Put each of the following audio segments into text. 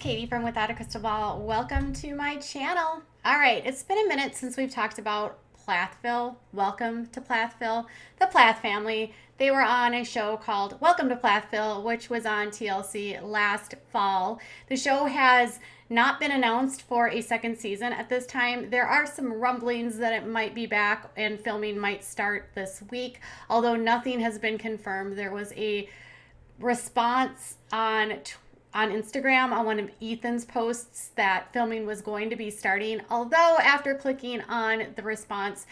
Katie from Without a Crystal Ball. Welcome to my channel. All right, it's been a minute since we've talked about Plathville. Welcome to Plathville. The Plath family, they were on a show called Welcome to Plathville, which was on TLC last fall. The show has not been announced for a second season at this time. There are some rumblings that it might be back and filming might start this week, although nothing has been confirmed. There was a response on Instagram on one of Ethan's posts that filming was going to be starting. Although after clicking on the response,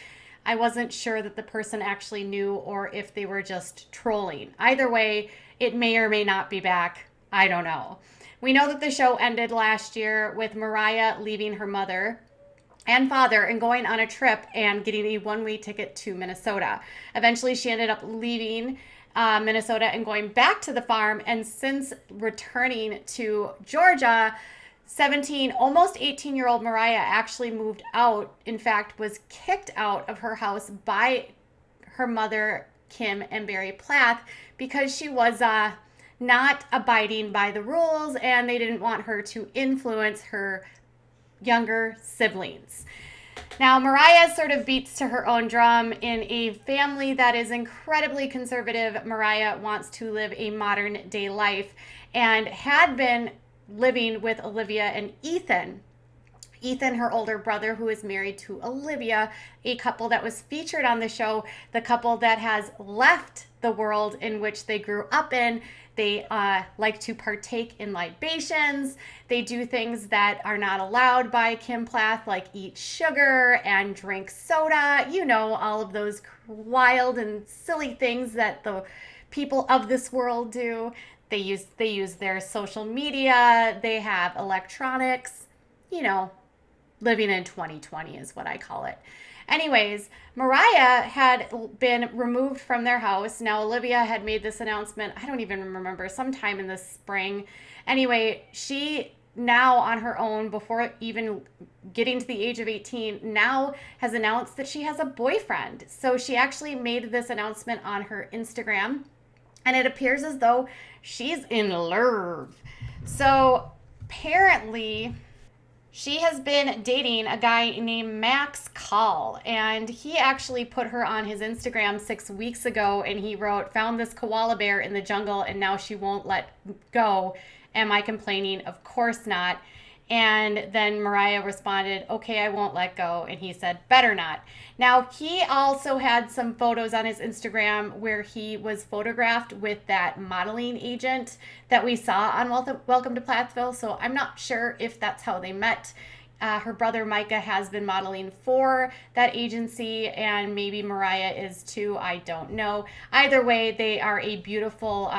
I wasn't sure that the person actually knew or if they were just trolling. Either way, it may or may not be back. I don't know. We know that the show ended last year with Moriah leaving her mother and father and going on a trip and getting a one-way ticket to Minnesota. Eventually, she ended up leaving Minnesota and going back to the farm. And since returning to Georgia, 17, almost 18-year-old Moriah actually moved out. In fact, was kicked out of her house by her mother, Kim and Barry Plath, because she was not abiding by the rules and they didn't want her to influence her younger siblings. Now, Moriah sort of beats to her own drum. In a family that is incredibly conservative, Moriah wants to live a modern day life and had been living with Olivia and Ethan. Ethan, her older brother, who is married to Olivia, a couple that was featured on the show, the couple that has left the world in which they grew up in. They like to partake in libations. They do things that are not allowed by Kim Plath, like eat sugar and drink soda. You know, all of those wild and silly things that the people of this world do. They use their social media. They have electronics. You know, living in 2020 is what I call it. Anyways, Moriah had been removed from their house. Now, Olivia had made this announcement, I don't even remember, sometime in the spring. Anyway, she now on her own, before even getting to the age of 18, now has announced that she has a boyfriend. So she actually made this announcement on her Instagram, and it appears as though she's in love. So apparently, she has been dating a guy named Max Call, and he actually put her on his Instagram 6 weeks ago, and he wrote, "Found this koala bear in the jungle, and now she won't let go. Am I complaining? Of course not." And then Moriah responded, "Okay, I won't let go." And he said, "Better not." Now, he also had some photos on his Instagram where he was photographed with that modeling agent that we saw on Welcome to Plathville. So I'm not sure if that's how they met. Her brother Micah has been modeling for that agency, and maybe Moriah is too. I don't know. Either way, they are a beautiful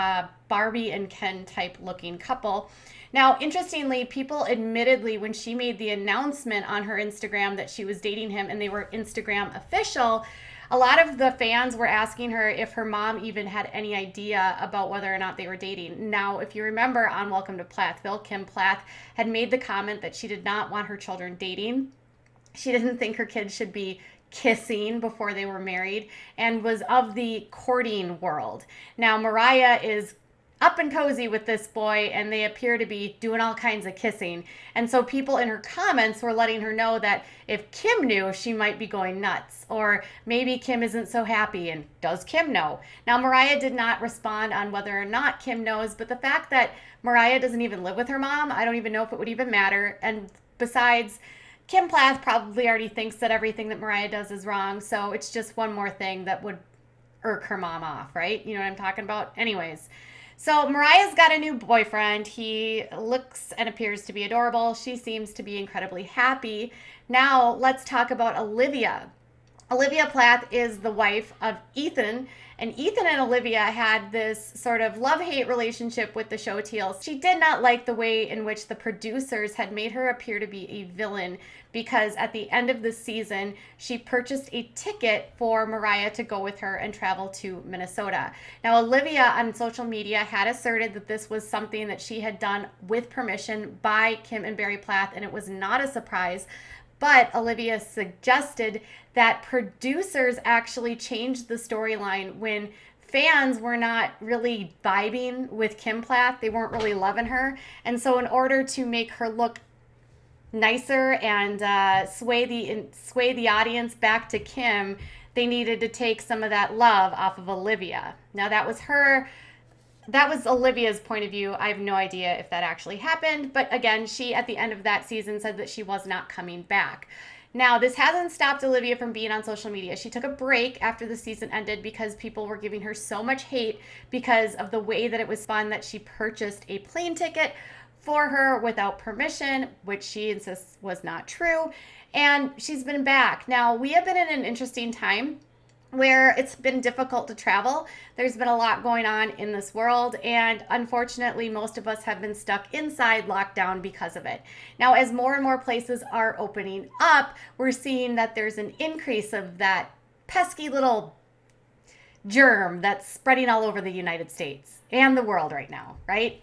Barbie and Ken type looking couple. Now, interestingly, people admittedly, when she made the announcement on her Instagram that she was dating him and they were Instagram official, a lot of the fans were asking her if her mom even had any idea about whether or not they were dating. Now, if you remember on Welcome to Plathville, Kim Plath had made the comment that she did not want her children dating. She didn't think her kids should be kissing before they were married and was of the courting world. Now, Moriah is up and cozy with this boy, and they appear to be doing all kinds of kissing. And so people in her comments were letting her know that if Kim knew, she might be going nuts. Or maybe Kim isn't so happy, and does Kim know? Now, Moriah did not respond on whether or not Kim knows, but the fact that Moriah doesn't even live with her mom, I don't even know if it would even matter. And besides, Kim Plath probably already thinks that everything that Moriah does is wrong, so it's just one more thing that would irk her mom off, right? You know what I'm talking about? Anyways. So Moriah's got a new boyfriend. He looks and appears to be adorable. She seems to be incredibly happy. Now let's talk about Olivia. Olivia Plath is the wife of Ethan, and Ethan and Olivia had this sort of love-hate relationship with the show TLC. She did not like the way in which the producers had made her appear to be a villain, because at the end of the season, she purchased a ticket for Moriah to go with her and travel to Minnesota. Now, Olivia on social media had asserted that this was something that she had done with permission by Kim and Barry Plath, and it was not a surprise. But Olivia suggested that producers actually changed the storyline when fans were not really vibing with Kim Plath. They weren't really loving her. And so in order to make her look nicer and sway the audience back to Kim, they needed to take some of that love off of Olivia. Now that was Olivia's point of view. I have no idea if that actually happened, but again, she at the end of that season said that she was not coming back. Now, this hasn't stopped Olivia from being on social media. She took a break after the season ended because people were giving her so much hate because of the way that it was spun that she purchased a plane ticket for her without permission, which she insists was not true. And she's been back. Now, we have been in an interesting time where it's been difficult to travel. There's been a lot going on in this world, and unfortunately, most of us have been stuck inside lockdown because of it. Now, as more and more places are opening up, we're seeing that there's an increase of that pesky little germ that's spreading all over the United States and the world right now, right?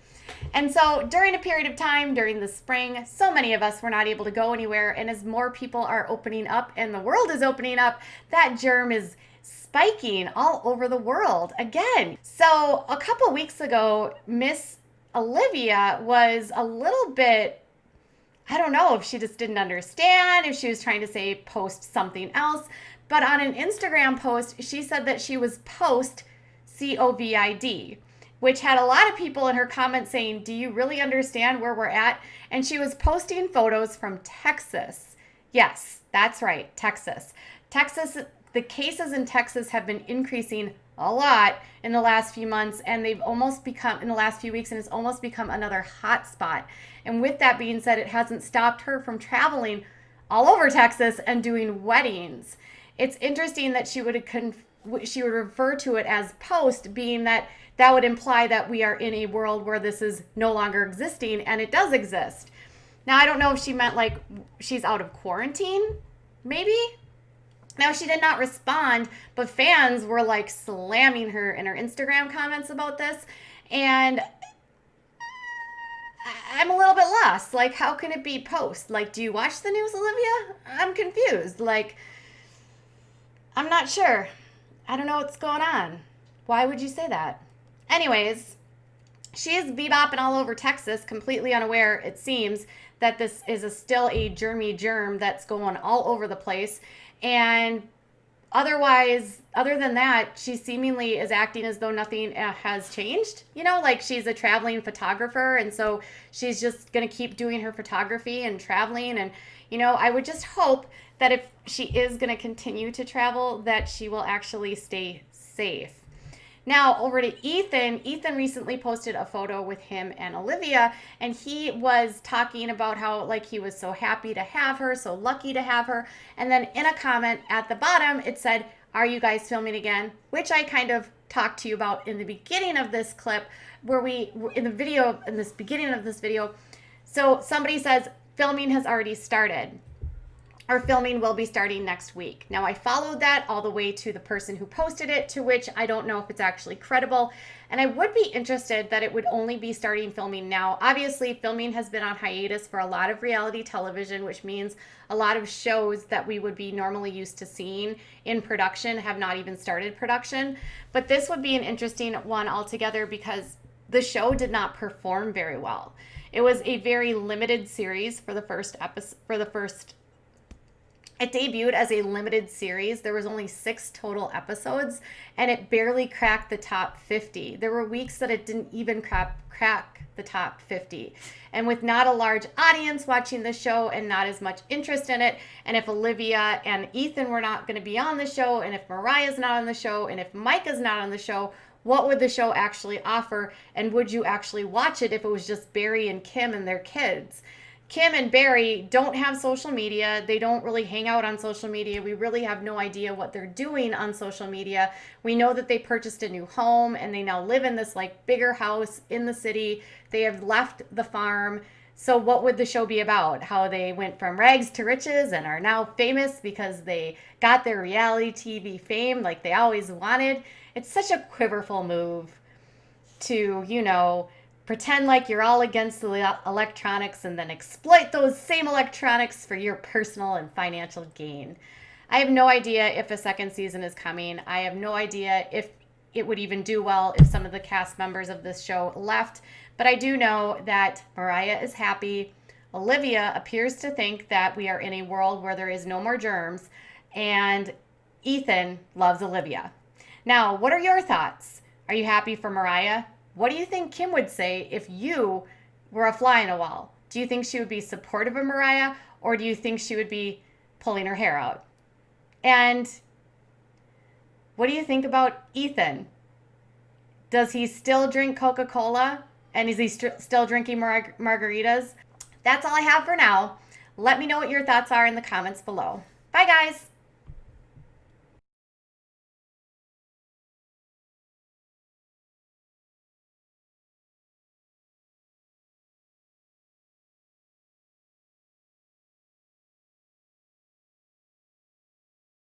And so during a period of time, during the spring, so many of us were not able to go anywhere, and as more people are opening up and the world is opening up, that germ is spiking all over the world again. So a couple weeks ago, Miss Olivia was a little bit, I don't know if she just didn't understand, if she was trying to say post something else, but on an Instagram post, she said that she was post COVID, which had a lot of people in her comments saying, do you really understand where we're at? And she was posting photos from Texas. Yes, that's right, Texas. The cases in Texas have been increasing a lot in the last few months, and they've almost become, in the last few weeks, and it's almost become another hot spot. And with that being said, it hasn't stopped her from traveling all over Texas and doing weddings. It's interesting that she would refer to it as post, being that would imply that we are in a world where this is no longer existing, and it does exist. Now, I don't know if she meant like she's out of quarantine, maybe? Now, she did not respond, but fans were like slamming her in her Instagram comments about this. And I'm a little bit lost. Like, how can it be post? Like, do you watch the news, Olivia? I'm confused. Like, I'm not sure. I don't know what's going on. Why would you say that? Anyways, she is bebopping all over Texas, completely unaware, it seems, that this is still a germy germ that's going all over the place. And otherwise, other than that, she seemingly is acting as though nothing has changed. You know, like she's a traveling photographer, and so she's just going to keep doing her photography and traveling. And, you know, I would just hope that if she is going to continue to travel, that she will actually stay safe. Now, over to Ethan. Ethan recently posted a photo with him and Olivia, and he was talking about how, like, he was so happy to have her, so lucky to have her. And then in a comment at the bottom, it said, "Are you guys filming again?" Which I kind of talked to you about in the beginning of this clip, where in this beginning of this video. So somebody says, filming has already started. Our filming will be starting next week. Now, I followed that all the way to the person who posted it, to which I don't know if it's actually credible. And I would be interested that it would only be starting filming now. Obviously, filming has been on hiatus for a lot of reality television, which means a lot of shows that we would be normally used to seeing in production have not even started production. But this would be an interesting one altogether because the show did not perform very well. It was a very limited series for the first episode. It debuted as a limited series. There was only 6 total episodes, and it barely cracked the top 50. There were weeks that it didn't even crack the top 50. And with not a large audience watching the show and not as much interest in it, and if Olivia and Ethan were not going to be on the show, and if Moriah's not on the show, and if Micah's not on the show, what would the show actually offer? And would you actually watch it if it was just Barry and Kim and their kids? Kim and Barry don't have social media. They don't really hang out on social media. We really have no idea what they're doing on social media. We know that they purchased a new home and they now live in this like bigger house in the city. They have left the farm. So what would the show be about? How they went from rags to riches and are now famous because they got their reality TV fame like they always wanted. It's such a quiverful move to, you know, pretend like you're all against the electronics and then exploit those same electronics for your personal and financial gain. I have no idea if a second season is coming. I have no idea if it would even do well if some of the cast members of this show left. But I do know that Moriah is happy. Olivia appears to think that we are in a world where there is no more germs, and Ethan loves Olivia. Now, what are your thoughts? Are you happy for Moriah? What do you think Kim would say if you were a fly in a wall? Do you think she would be supportive of Moriah, or do you think she would be pulling her hair out? And what do you think about Ethan? Does he still drink Coca-Cola? And is he still drinking margaritas? That's all I have for now. Let me know what your thoughts are in the comments below. Bye, guys.